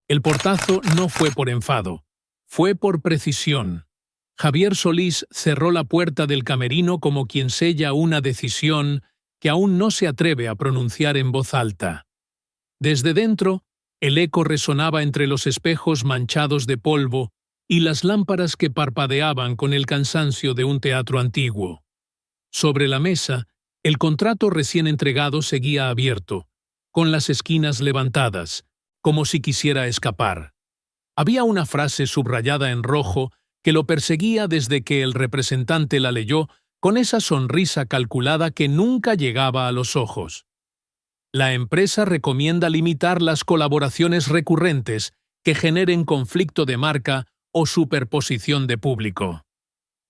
El portazo no fue por enfado, fue por precisión. Javier Solís cerró la puerta del camerino como quien sella una decisión que aún no se atreve a pronunciar en voz alta. Desde dentro, el eco resonaba entre los espejos manchados de polvo y las lámparas que parpadeaban con el cansancio de un teatro antiguo. Sobre la mesa, el contrato recién entregado seguía abierto, con las esquinas levantadas, como si quisiera escapar. Había una frase subrayada en rojo que lo perseguía desde que el representante la leyó con esa sonrisa calculada que nunca llegaba a los ojos. La empresa recomienda limitar las colaboraciones recurrentes que generen conflicto de marca o superposición de público.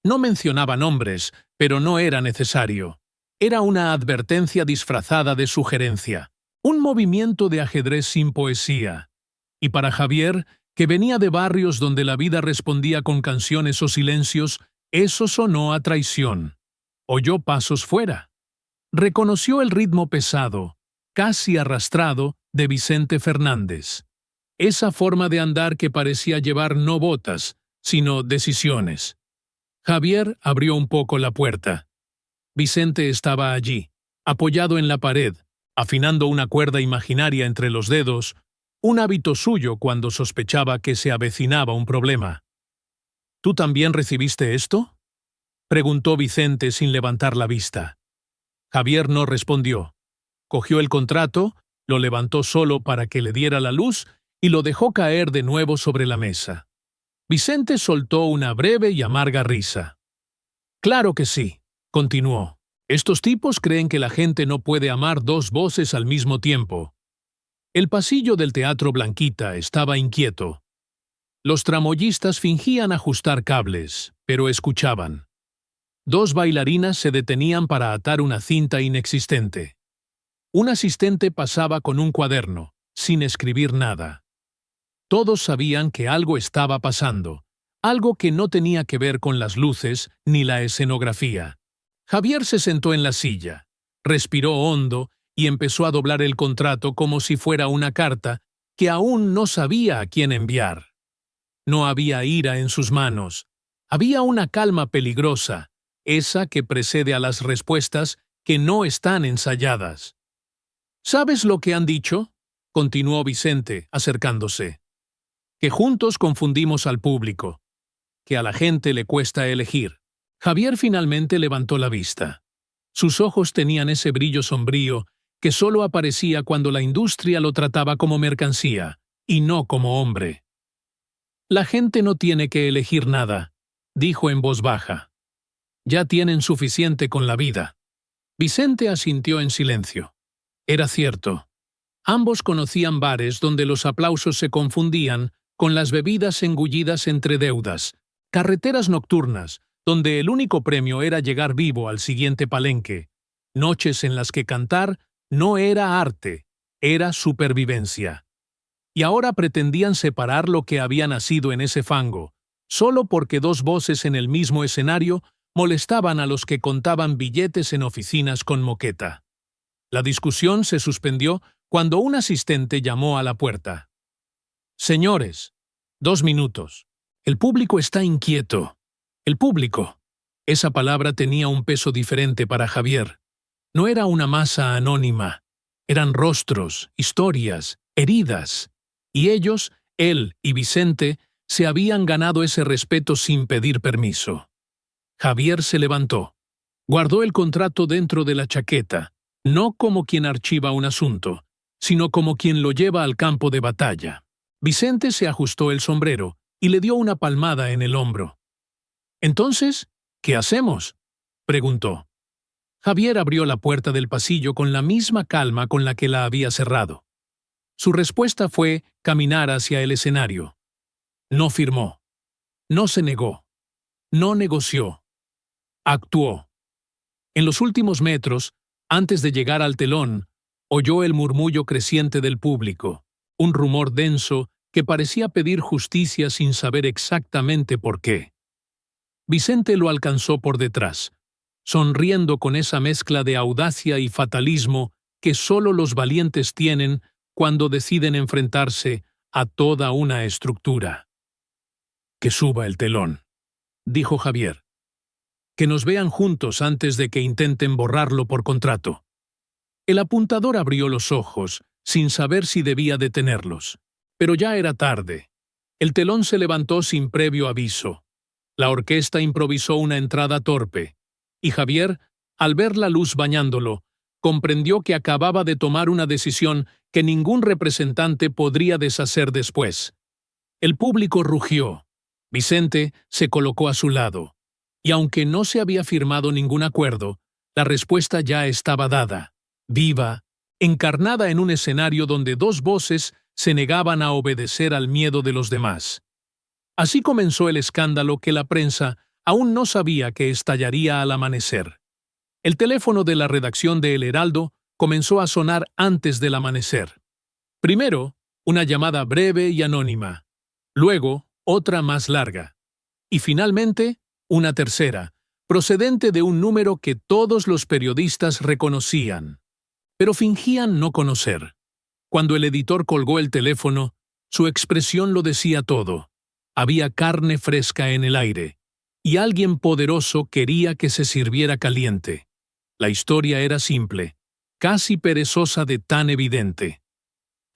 No mencionaba nombres, pero no era necesario. Era una advertencia disfrazada de sugerencia, un movimiento de ajedrez sin poesía. Y para Javier, que venía de barrios donde la vida respondía con canciones o silencios, eso sonó a traición. Oyó pasos fuera. Reconoció el ritmo pesado, casi arrastrado, de Vicente Fernández. Esa forma de andar que parecía llevar no botas, sino decisiones. Javier abrió un poco la puerta. Vicente estaba allí, apoyado en la pared, afinando una cuerda imaginaria entre los dedos, un hábito suyo cuando sospechaba que se avecinaba un problema. ¿Tú también recibiste esto?, preguntó Vicente sin levantar la vista. Javier no respondió. Cogió el contrato, lo levantó solo para que le diera la luz y lo dejó caer de nuevo sobre la mesa. Vicente soltó una breve y amarga risa. «Claro que sí», continuó. «Estos tipos creen que la gente no puede amar dos voces al mismo tiempo». El pasillo del Teatro Blanquita estaba inquieto. Los tramoyistas fingían ajustar cables, pero escuchaban. Dos bailarinas se detenían para atar una cinta inexistente. Un asistente pasaba con un cuaderno, sin escribir nada. Todos sabían que algo estaba pasando, algo que no tenía que ver con las luces ni la escenografía. Javier se sentó en la silla, respiró hondo y empezó a doblar el contrato como si fuera una carta que aún no sabía a quién enviar. No había ira en sus manos. Había una calma peligrosa, esa que precede a las respuestas que no están ensayadas. «¿Sabes lo que han dicho?», continuó Vicente, acercándose. «Que juntos confundimos al público, que a la gente le cuesta elegir». Javier finalmente levantó la vista. Sus ojos tenían ese brillo sombrío que solo aparecía cuando la industria lo trataba como mercancía, y no como hombre. «La gente no tiene que elegir nada», dijo en voz baja. «Ya tienen suficiente con la vida». Vicente asintió en silencio. Era cierto. Ambos conocían bares donde los aplausos se confundían con las bebidas engullidas entre deudas, carreteras nocturnas, donde el único premio era llegar vivo al siguiente palenque, noches en las que cantar no era arte, era supervivencia. Y ahora pretendían separar lo que había nacido en ese fango, solo porque dos voces en el mismo escenario molestaban a los que contaban billetes en oficinas con moqueta. La discusión se suspendió cuando un asistente llamó a la puerta. «Señores, 2 minutos. El público está inquieto». El público. Esa palabra tenía un peso diferente para Javier. No era una masa anónima. Eran rostros, historias, heridas. Y ellos, él y Vicente, se habían ganado ese respeto sin pedir permiso. Javier se levantó. Guardó el contrato dentro de la chaqueta, no como quien archiva un asunto, sino como quien lo lleva al campo de batalla. Vicente se ajustó el sombrero y le dio una palmada en el hombro. «Entonces, ¿qué hacemos?», preguntó. Javier abrió la puerta del pasillo con la misma calma con la que la había cerrado. Su respuesta fue caminar hacia el escenario. No firmó. No se negó. No negoció. Actuó. En los últimos metros, antes de llegar al telón, oyó el murmullo creciente del público, un rumor denso que parecía pedir justicia sin saber exactamente por qué. Vicente lo alcanzó por detrás, sonriendo con esa mezcla de audacia y fatalismo que solo los valientes tienen cuando deciden enfrentarse a toda una estructura. «Que suba el telón», dijo Javier. «Que nos vean juntos antes de que intenten borrarlo por contrato». El apuntador abrió los ojos, sin saber si debía detenerlos. Pero ya era tarde. El telón se levantó sin previo aviso. La orquesta improvisó una entrada torpe, y Javier, al ver la luz bañándolo, comprendió que acababa de tomar una decisión que ningún representante podría deshacer después. El público rugió. Vicente se colocó a su lado, y aunque no se había firmado ningún acuerdo, la respuesta ya estaba dada, viva, encarnada en un escenario donde dos voces se negaban a obedecer al miedo de los demás. Así comenzó el escándalo que la prensa aún no sabía que estallaría al amanecer. El teléfono de la redacción de El Heraldo comenzó a sonar antes del amanecer. Primero, una llamada breve y anónima. Luego, otra más larga. Y finalmente, una tercera, procedente de un número que todos los periodistas reconocían, pero fingían no conocer. Cuando el editor colgó el teléfono, su expresión lo decía todo. Había carne fresca en el aire, y alguien poderoso quería que se sirviera caliente. La historia era simple, casi perezosa de tan evidente.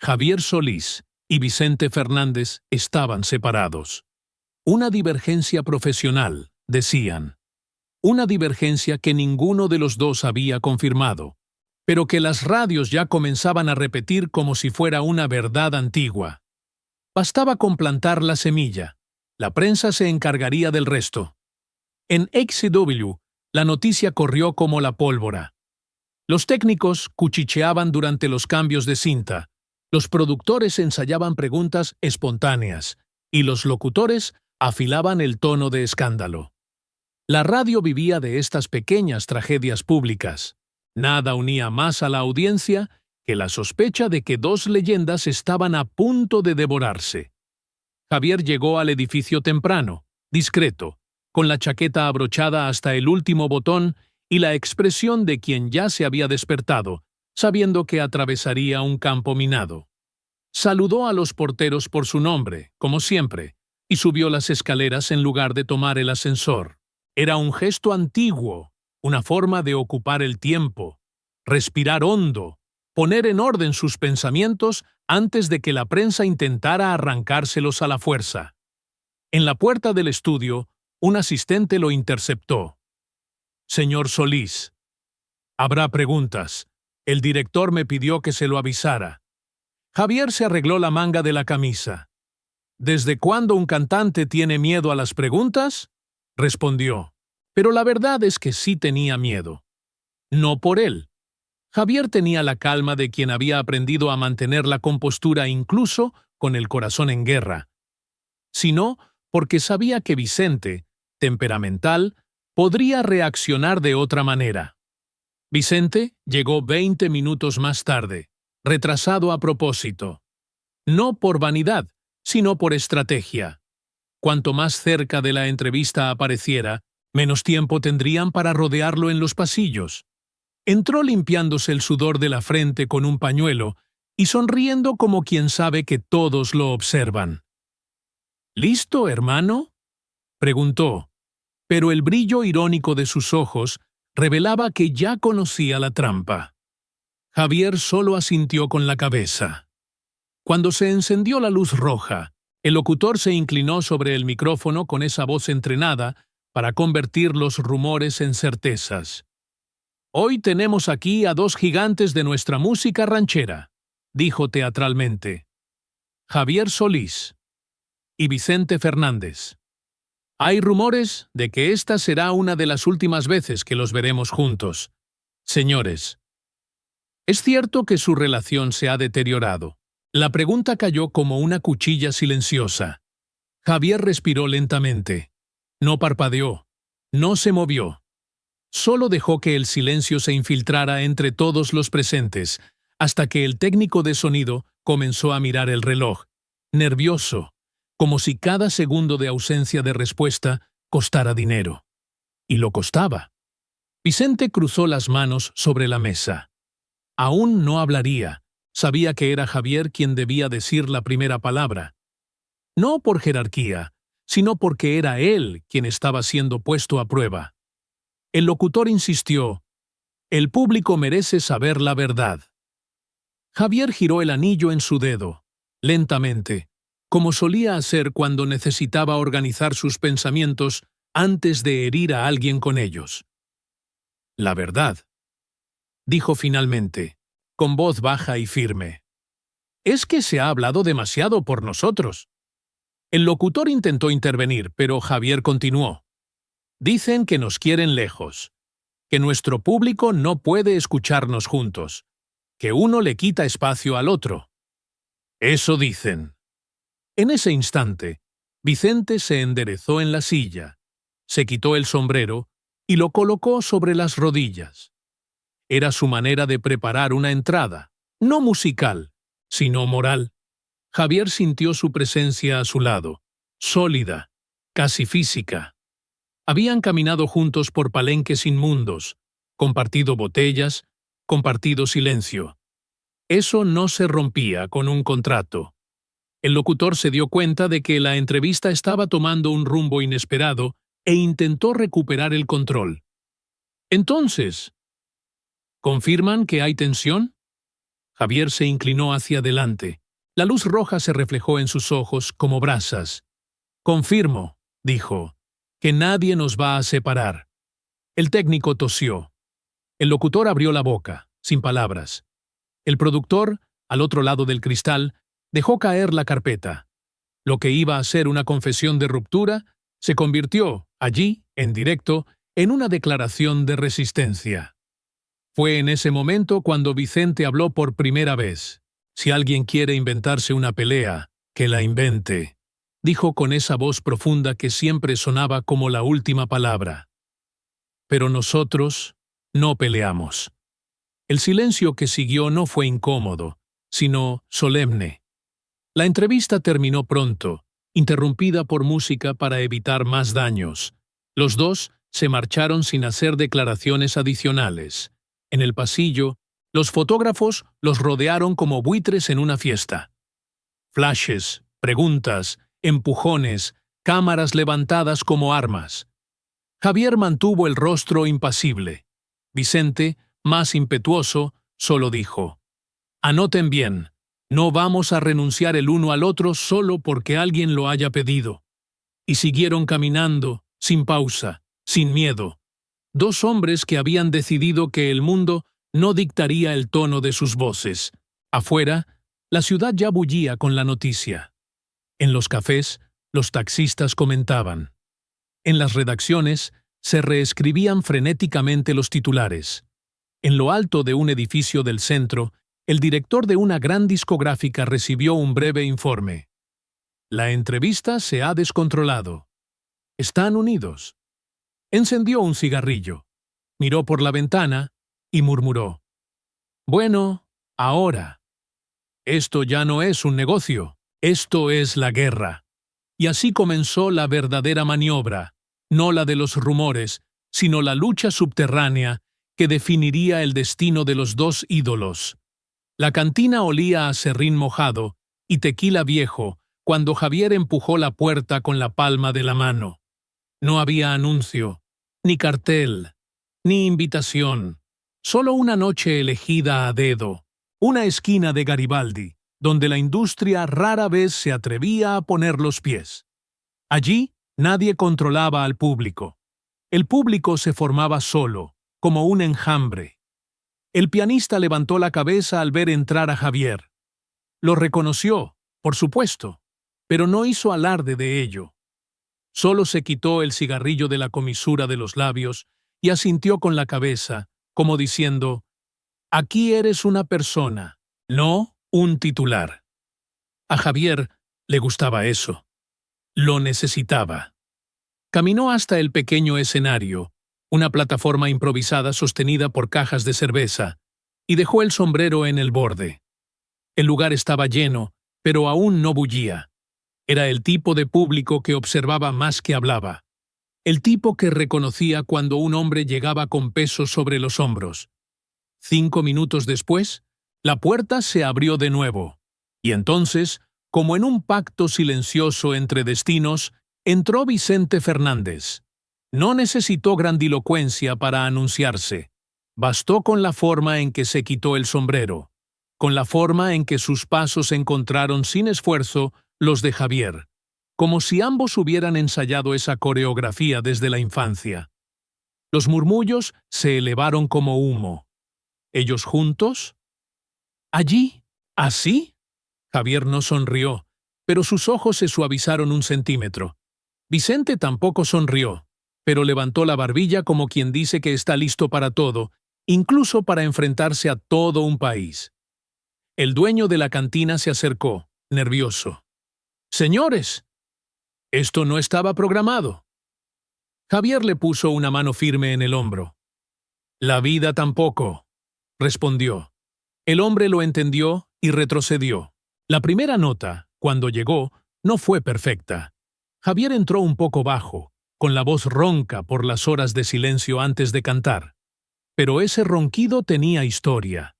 Javier Solís y Vicente Fernández estaban separados. Una divergencia profesional, decían. Una divergencia que ninguno de los dos había confirmado, pero que las radios ya comenzaban a repetir como si fuera una verdad antigua. Bastaba con plantar la semilla. La prensa se encargaría del resto. En XW, la noticia corrió como la pólvora. Los técnicos cuchicheaban durante los cambios de cinta, los productores ensayaban preguntas espontáneas y los locutores afilaban el tono de escándalo. La radio vivía de estas pequeñas tragedias públicas. Nada unía más a la audiencia que la sospecha de que dos leyendas estaban a punto de devorarse. Javier llegó al edificio temprano, discreto, con la chaqueta abrochada hasta el último botón y la expresión de quien ya se había despertado, sabiendo que atravesaría un campo minado. Saludó a los porteros por su nombre, como siempre, y subió las escaleras en lugar de tomar el ascensor. Era un gesto antiguo, una forma de ocupar el tiempo, respirar hondo, poner en orden sus pensamientos antes de que la prensa intentara arrancárselos a la fuerza. En la puerta del estudio, un asistente lo interceptó. «Señor Solís, habrá preguntas. El director me pidió que se lo avisara». Javier se arregló la manga de la camisa. «¿Desde cuándo un cantante tiene miedo a las preguntas?», respondió. Pero la verdad es que sí tenía miedo. No por él. Javier tenía la calma de quien había aprendido a mantener la compostura incluso con el corazón en guerra, sino porque sabía que Vicente, temperamental, podría reaccionar de otra manera. Vicente llegó 20 minutos más tarde, retrasado a propósito. No por vanidad, sino por estrategia. Cuanto más cerca de la entrevista apareciera, menos tiempo tendrían para rodearlo en los pasillos. Entró limpiándose el sudor de la frente con un pañuelo y sonriendo como quien sabe que todos lo observan. «¿Listo, hermano?», preguntó, pero el brillo irónico de sus ojos revelaba que ya conocía la trampa. Javier solo asintió con la cabeza. Cuando se encendió la luz roja, el locutor se inclinó sobre el micrófono con esa voz entrenada para convertir los rumores en certezas. «Hoy tenemos aquí a dos gigantes de nuestra música ranchera», dijo teatralmente. «Javier Solís y Vicente Fernández. Hay rumores de que esta será una de las últimas veces que los veremos juntos. Señores, ¿es cierto que su relación se ha deteriorado?». La pregunta cayó como una cuchilla silenciosa. Javier respiró lentamente. No parpadeó. No se movió. Solo dejó que el silencio se infiltrara entre todos los presentes, hasta que el técnico de sonido comenzó a mirar el reloj, nervioso, como si cada segundo de ausencia de respuesta costara dinero. Y lo costaba. Vicente cruzó las manos sobre la mesa. Aún no hablaría, Sabía que era Javier quien debía decir la primera palabra. No por jerarquía, sino porque era él quien estaba siendo puesto a prueba. El locutor insistió: «El público merece saber la verdad». Javier giró el anillo en su dedo, lentamente, como solía hacer cuando necesitaba organizar sus pensamientos antes de herir a alguien con ellos. «La verdad», dijo finalmente, con voz baja y firme. «Es que se ha hablado demasiado por nosotros». El locutor intentó intervenir, pero Javier continuó. «Dicen que nos quieren lejos, que nuestro público no puede escucharnos juntos, que uno le quita espacio al otro». «Eso dicen». En ese instante, Vicente se enderezó en la silla, se quitó el sombrero y lo colocó sobre las rodillas. Era su manera de preparar una entrada, no musical, sino moral. Javier sintió su presencia a su lado, sólida, casi física. Habían caminado juntos por palenques inmundos, compartido botellas, compartido silencio. Eso no se rompía con un contrato. El locutor se dio cuenta de que la entrevista estaba tomando un rumbo inesperado e intentó recuperar el control. «Entonces, ¿confirman que hay tensión?». Javier se inclinó hacia adelante. La luz roja se reflejó en sus ojos como brasas. «Confirmo», dijo, «que nadie nos va a separar». El técnico tosió. El locutor abrió la boca, sin palabras. El productor, al otro lado del cristal, dejó caer la carpeta. Lo que iba a ser una confesión de ruptura se convirtió, allí, en directo, en una declaración de resistencia. Fue en ese momento cuando Vicente habló por primera vez. «Si alguien quiere inventarse una pelea, que la invente», dijo con esa voz profunda que siempre sonaba como la última palabra. «Pero nosotros no peleamos». El silencio que siguió no fue incómodo, sino solemne. La entrevista terminó pronto, interrumpida por música para evitar más daños. Los dos se marcharon sin hacer declaraciones adicionales. En el pasillo, los fotógrafos los rodearon como buitres en una fiesta. Flashes, preguntas, empujones, cámaras levantadas como armas. Javier mantuvo el rostro impasible. Vicente, más impetuoso, solo dijo: «Anoten bien, no vamos a renunciar el uno al otro solo porque alguien lo haya pedido». Y siguieron caminando, sin pausa, sin miedo. Dos hombres que habían decidido que el mundo no dictaría el tono de sus voces. Afuera, la ciudad ya bullía con la noticia. En los cafés, los taxistas comentaban. En las redacciones, se reescribían frenéticamente los titulares. En lo alto de un edificio del centro, el director de una gran discográfica recibió un breve informe. «La entrevista se ha descontrolado. Están unidos». Encendió un cigarrillo, miró por la ventana y murmuró: «Bueno, ahora. Esto ya no es un negocio, esto es la guerra». Y así comenzó la verdadera maniobra, no la de los rumores, sino la lucha subterránea que definiría el destino de los dos ídolos. La cantina olía a serrín mojado y tequila viejo cuando Javier empujó la puerta con la palma de la mano. No había anuncio, ni cartel, ni invitación, solo una noche elegida a dedo, una esquina de Garibaldi, donde la industria rara vez se atrevía a poner los pies. Allí nadie controlaba al público. El público se formaba solo, como un enjambre. El pianista levantó la cabeza al ver entrar a Javier. Lo reconoció, por supuesto, pero no hizo alarde de ello. Solo se quitó el cigarrillo de la comisura de los labios y asintió con la cabeza, como diciendo: «Aquí eres una persona, no un titular». A Javier le gustaba eso. Lo necesitaba. Caminó hasta el pequeño escenario, una plataforma improvisada sostenida por cajas de cerveza, y dejó el sombrero en el borde. El lugar estaba lleno, pero aún no bullía. Era el tipo de público que observaba más que hablaba. El tipo que reconocía cuando un hombre llegaba con peso sobre los hombros. 5 minutos después, La puerta se abrió de nuevo, y entonces, como en un pacto silencioso entre destinos, entró Vicente Fernández. No necesitó grandilocuencia para anunciarse. Bastó con la forma en que se quitó el sombrero, con la forma en que sus pasos encontraron sin esfuerzo los de Javier, como si ambos hubieran ensayado esa coreografía desde la infancia. Los murmullos se elevaron como humo. ¿Ellos juntos? ¿Allí? ¿Así? Javier no sonrió, pero sus ojos se suavizaron un centímetro. Vicente tampoco sonrió, pero levantó la barbilla como quien dice que está listo para todo, incluso para enfrentarse a todo un país. El dueño de la cantina se acercó, nervioso. «Señores, esto no estaba programado». Javier le puso una mano firme en el hombro. «La vida tampoco», respondió. El hombre lo entendió y retrocedió. La primera nota, cuando llegó, no fue perfecta. Javier entró un poco bajo, con la voz ronca por las horas de silencio antes de cantar. Pero ese ronquido tenía historia.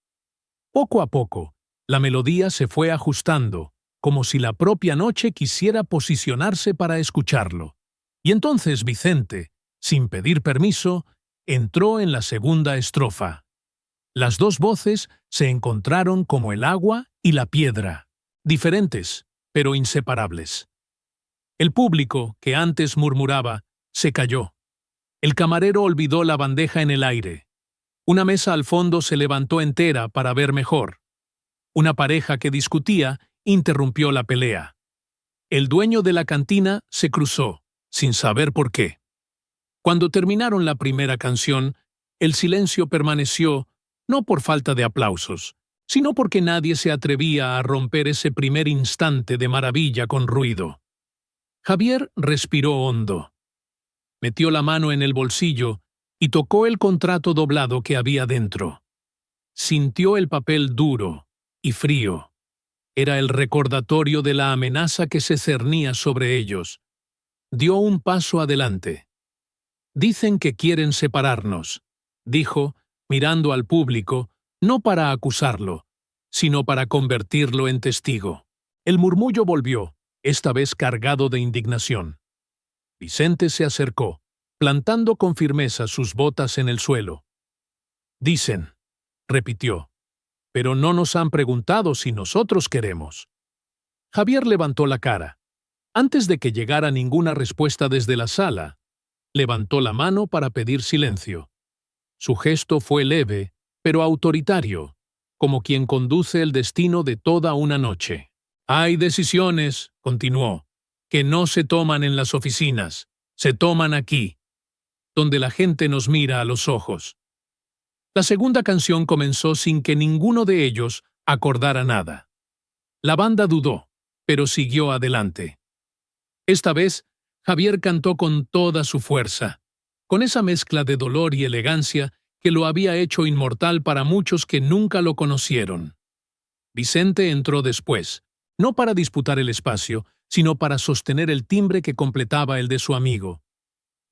Poco a poco, la melodía se fue ajustando, como si la propia noche quisiera posicionarse para escucharlo. Y entonces Vicente, sin pedir permiso, entró en la segunda estrofa. Las dos voces se encontraron como el agua y la piedra, diferentes, pero inseparables. El público, que antes murmuraba, se calló. El camarero olvidó la bandeja en el aire. Una mesa al fondo se levantó entera para ver mejor. Una pareja que discutía interrumpió la pelea. El dueño de la cantina se cruzó, sin saber por qué. Cuando terminaron la primera canción, el silencio permaneció, no por falta de aplausos, sino porque nadie se atrevía a romper ese primer instante de maravilla con ruido. Javier respiró hondo. Metió la mano en el bolsillo y tocó el contrato doblado que había dentro. Sintió el papel duro y frío. Era el recordatorio de la amenaza que se cernía sobre ellos. Dio un paso adelante. «Dicen que quieren separarnos», dijo, mirando al público, no para acusarlo, sino para convertirlo en testigo. El murmullo volvió, esta vez cargado de indignación. Vicente se acercó, plantando con firmeza sus botas en el suelo. «Dicen», repitió, «pero no nos han preguntado si nosotros queremos». Javier levantó la cara. Antes de que llegara ninguna respuesta desde la sala, levantó la mano para pedir silencio. Su gesto fue leve, pero autoritario, como quien conduce el destino de toda una noche. «Hay decisiones», continuó, «que no se toman en las oficinas, se toman aquí, donde la gente nos mira a los ojos». La segunda canción comenzó sin que ninguno de ellos acordara nada. La banda dudó, pero siguió adelante. Esta vez, Javier cantó con toda su fuerza, con esa mezcla de dolor y elegancia que lo había hecho inmortal para muchos que nunca lo conocieron. Vicente entró después, no para disputar el espacio, sino para sostener el timbre que completaba el de su amigo.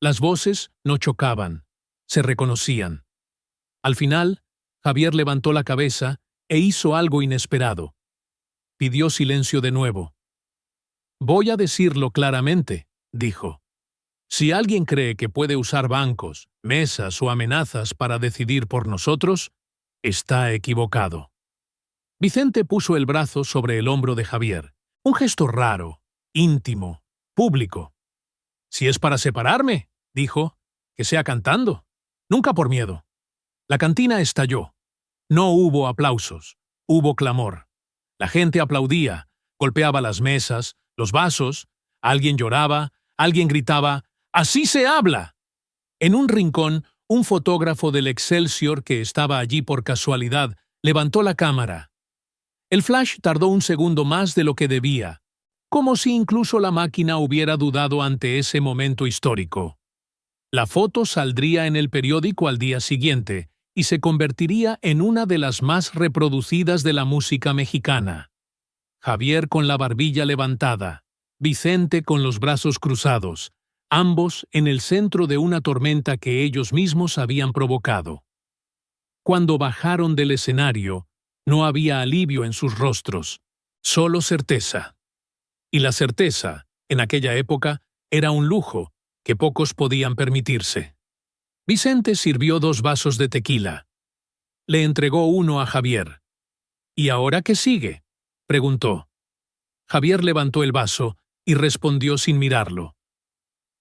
Las voces no chocaban, se reconocían. Al final, Javier levantó la cabeza e hizo algo inesperado. Pidió silencio de nuevo. «Voy a decirlo claramente», dijo. «Si alguien cree que puede usar bancos, mesas o amenazas para decidir por nosotros, está equivocado». Vicente puso el brazo sobre el hombro de Javier, un gesto raro, íntimo, público. «Si es para separarme», dijo, «que sea cantando, nunca por miedo». La cantina estalló. No hubo aplausos, hubo clamor. La gente aplaudía, golpeaba las mesas, los vasos, alguien lloraba, alguien gritaba, «¡Así se habla!». En un rincón, un fotógrafo del Excelsior que estaba allí por casualidad levantó la cámara. El flash tardó un segundo más de lo que debía, como si incluso la máquina hubiera dudado ante ese momento histórico. La foto saldría en el periódico al día siguiente y se convertiría en una de las más reproducidas de la música mexicana. Javier con la barbilla levantada, Vicente con los brazos cruzados, ambos en el centro de una tormenta que ellos mismos habían provocado. Cuando bajaron del escenario, No había alivio en sus rostros, solo certeza. Y la certeza, en aquella época, era un lujo que pocos podían permitirse. Vicente sirvió 2 vasos de tequila. Le entregó uno a Javier. ¿Y ahora qué sigue?, preguntó. Javier levantó el vaso y respondió sin mirarlo.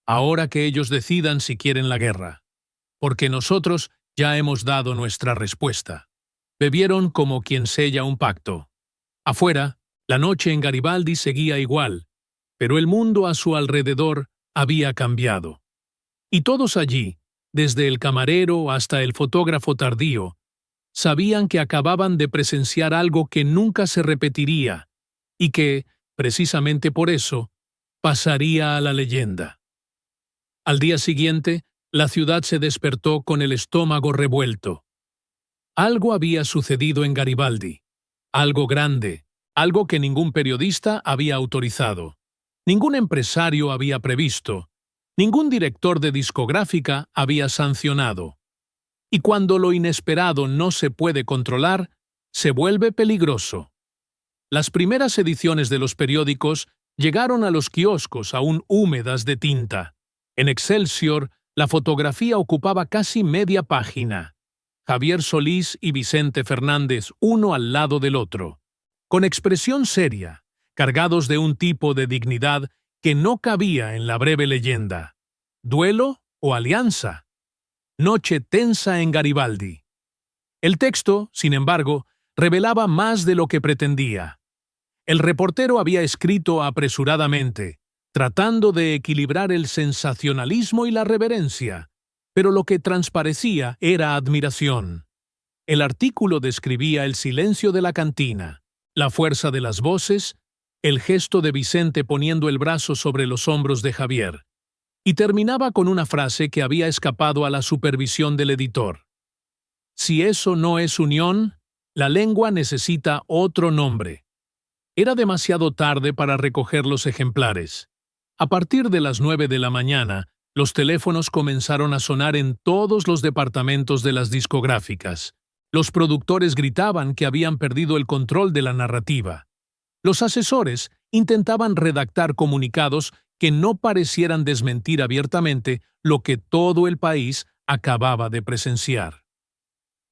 Ahora que ellos decidan si quieren la guerra, porque nosotros ya hemos dado nuestra respuesta. Bebieron como quien sella un pacto. Afuera, la noche en Garibaldi seguía igual, pero el mundo a su alrededor había cambiado. Y todos allí, desde el camarero hasta el fotógrafo tardío, sabían que acababan de presenciar algo que nunca se repetiría y que, precisamente por eso, pasaría a la leyenda. Al día siguiente, la ciudad se despertó con el estómago revuelto. Algo había sucedido en Garibaldi, algo grande, algo que ningún periodista había autorizado, ningún empresario había previsto, ningún director de discográfica había sancionado. Y cuando lo inesperado no se puede controlar, se vuelve peligroso. Las primeras ediciones de los periódicos llegaron a los kioscos aún húmedas de tinta. En Excelsior, la fotografía ocupaba casi media página. Javier Solís y Vicente Fernández, uno al lado del otro, con expresión seria, cargados de un tipo de dignidad que no cabía en la breve leyenda. ¿Duelo o alianza? Noche tensa en Garibaldi. El texto, sin embargo, revelaba más de lo que pretendía. El reportero había escrito apresuradamente, tratando de equilibrar el sensacionalismo y la reverencia, pero lo que transparecía era admiración. El artículo describía el silencio de la cantina, la fuerza de las voces, el gesto de Vicente poniendo el brazo sobre los hombros de Javier, y terminaba con una frase que había escapado a la supervisión del editor. Si eso no es unión, la lengua necesita otro nombre. Era demasiado tarde para recoger los ejemplares. A partir de las 9 de la mañana, los teléfonos comenzaron a sonar en todos los departamentos de las discográficas. Los productores gritaban que habían perdido el control de la narrativa. Los asesores intentaban redactar comunicados que no parecieran desmentir abiertamente lo que todo el país acababa de presenciar.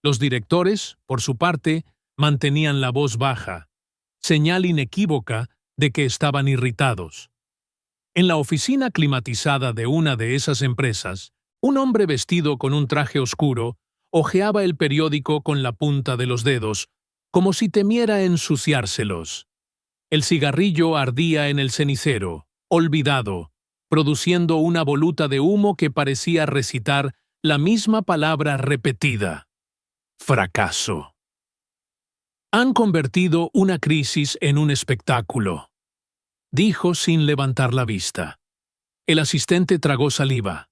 Los directores, por su parte, mantenían la voz baja, señal inequívoca de que estaban irritados. En la oficina climatizada de una de esas empresas, un hombre vestido con un traje oscuro hojeaba el periódico con la punta de los dedos, como si temiera ensuciárselos. El cigarrillo ardía en el cenicero, olvidado, produciendo una voluta de humo que parecía recitar la misma palabra repetida: fracaso. Han convertido una crisis en un espectáculo, dijo sin levantar la vista. El asistente tragó saliva.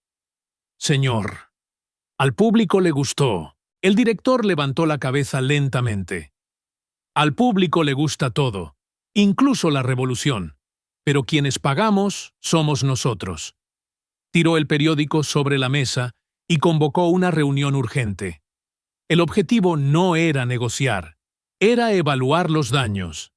Señor, al público le gustó. El director levantó la cabeza lentamente. Al público le gusta todo, incluso la revolución, pero quienes pagamos somos nosotros. Tiró el periódico sobre la mesa y convocó una reunión urgente. El objetivo no era negociar, era evaluar los daños.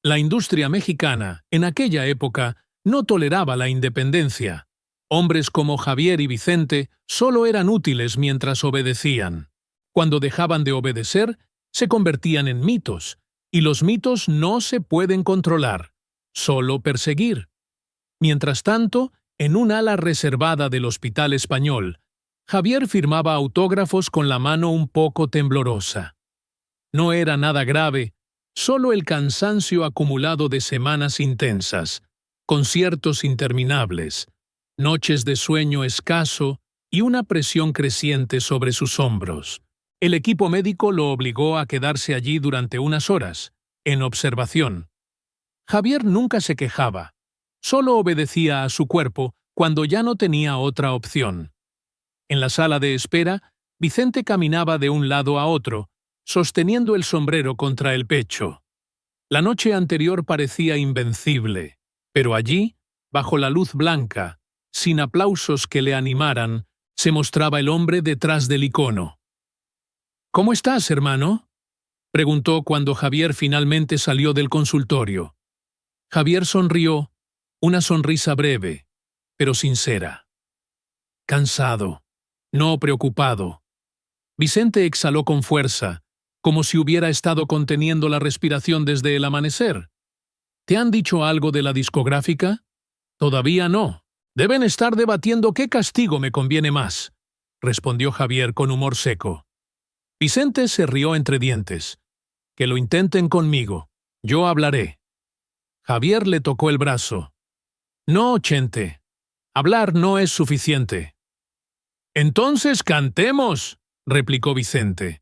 La industria mexicana, en aquella época, no toleraba la independencia. Hombres como Javier y Vicente solo eran útiles mientras obedecían. Cuando dejaban de obedecer, se convertían en mitos, y los mitos no se pueden controlar, solo perseguir. Mientras tanto, en un ala reservada del Hospital Español, Javier firmaba autógrafos con la mano un poco temblorosa. No era nada grave, solo el cansancio acumulado de semanas intensas, conciertos interminables, noches de sueño escaso y una presión creciente sobre sus hombros. El equipo médico lo obligó a quedarse allí durante unas horas, en observación. Javier nunca se quejaba, solo obedecía a su cuerpo cuando ya no tenía otra opción. En la sala de espera, Vicente caminaba de un lado a otro, sosteniendo el sombrero contra el pecho. La noche anterior parecía invencible, pero allí, bajo la luz blanca, sin aplausos que le animaran, se mostraba el hombre detrás del icono. «¿Cómo estás, hermano?», Preguntó cuando Javier finalmente salió del consultorio. Javier sonrió, una sonrisa breve, pero sincera. Cansado, no preocupado. Vicente exhaló con fuerza, como si hubiera estado conteniendo la respiración desde el amanecer. ¿Te han dicho algo de la discográfica? Todavía no. Deben estar debatiendo qué castigo me conviene más, respondió Javier con humor seco. Vicente se rió entre dientes. Que lo intenten conmigo. Yo hablaré. Javier le tocó el brazo. No, Chente. Hablar no es suficiente. Entonces cantemos, replicó Vicente.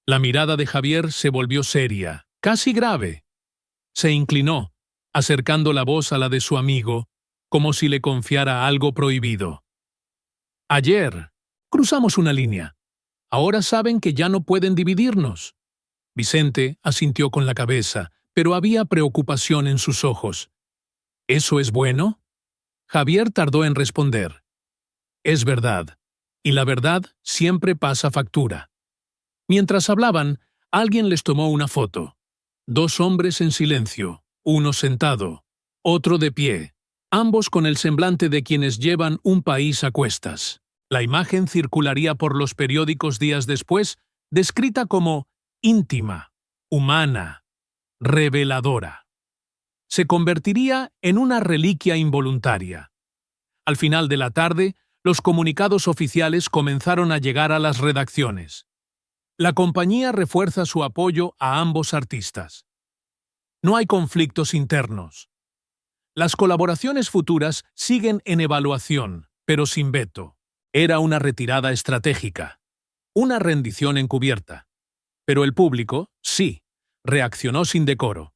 La mirada de Javier se volvió seria, casi grave. Se inclinó, acercando la voz a la de su amigo, como si le confiara algo prohibido. Ayer cruzamos una línea. Ahora saben que ya no pueden dividirnos. Vicente asintió con la cabeza, pero había preocupación en sus ojos. ¿Eso es bueno? Javier tardó en responder. Es verdad, y la verdad siempre pasa factura. Mientras hablaban, alguien les tomó una foto. Dos hombres en silencio, uno sentado, otro de pie, ambos con el semblante de quienes llevan un país a cuestas. La imagen circularía por los periódicos días después, descrita como íntima, humana, reveladora. Se convertiría en una reliquia involuntaria. Al final de la tarde, los comunicados oficiales comenzaron a llegar a las redacciones. La compañía refuerza su apoyo a ambos artistas. No hay conflictos internos. Las colaboraciones futuras siguen en evaluación, pero sin veto. Era una retirada estratégica, una rendición encubierta. Pero el público, sí, reaccionó sin decoro.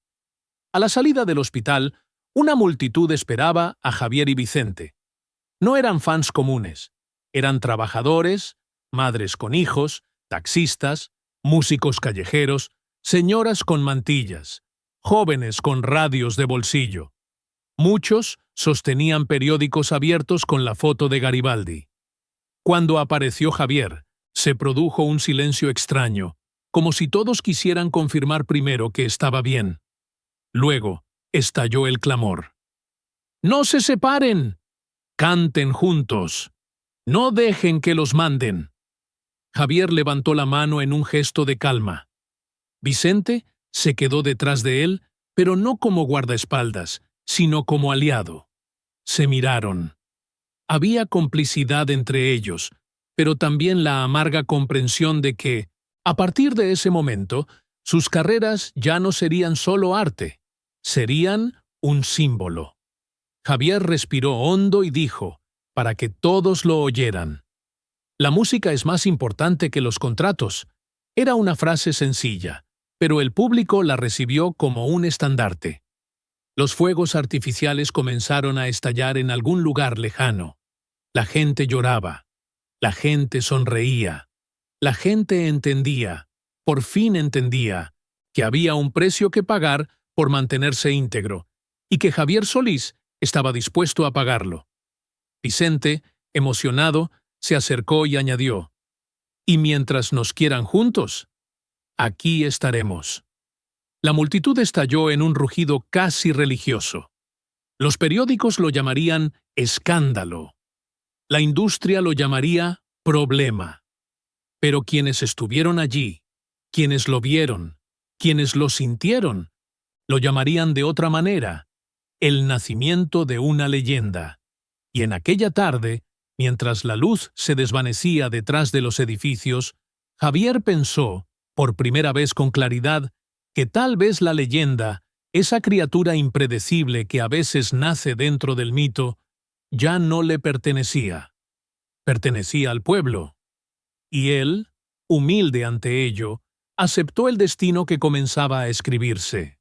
A la salida del hospital, una multitud esperaba a Javier y Vicente. No eran fans comunes, eran trabajadores, madres con hijos, taxistas, músicos callejeros, señoras con mantillas, jóvenes con radios de bolsillo. Muchos sostenían periódicos abiertos con la foto de Garibaldi. Cuando apareció Javier, se produjo un silencio extraño, como si todos quisieran confirmar primero que estaba bien. Luego, estalló el clamor. ¡No se separen! ¡Canten juntos! ¡No dejen que los manden! Javier levantó la mano en un gesto de calma. Vicente se quedó detrás de él, pero no como guardaespaldas, sino como aliado. Se miraron. Había complicidad entre ellos, pero también la amarga comprensión de que, a partir de ese momento, sus carreras ya no serían solo arte, serían un símbolo. Javier respiró hondo y dijo, para que todos lo oyeran: «La música es más importante que los contratos». Era una frase sencilla, pero el público la recibió como un estandarte. Los fuegos artificiales comenzaron a estallar en algún lugar lejano. La gente lloraba. La gente sonreía. La gente entendía, por fin entendía, que había un precio que pagar por mantenerse íntegro, y que Javier Solís estaba dispuesto a pagarlo. Vicente, emocionado, se acercó y añadió: «Y mientras nos quieran juntos, aquí estaremos». La multitud estalló en un rugido casi religioso. Los periódicos lo llamarían escándalo. La industria lo llamaría problema. Pero quienes estuvieron allí, quienes lo vieron, quienes lo sintieron, lo llamarían de otra manera: el nacimiento de una leyenda. Y en aquella tarde, mientras la luz se desvanecía detrás de los edificios, Javier pensó, por primera vez con claridad, que tal vez la leyenda, esa criatura impredecible que a veces nace dentro del mito, ya no le pertenecía. Pertenecía al pueblo. Y él, humilde ante ello, aceptó el destino que comenzaba a escribirse.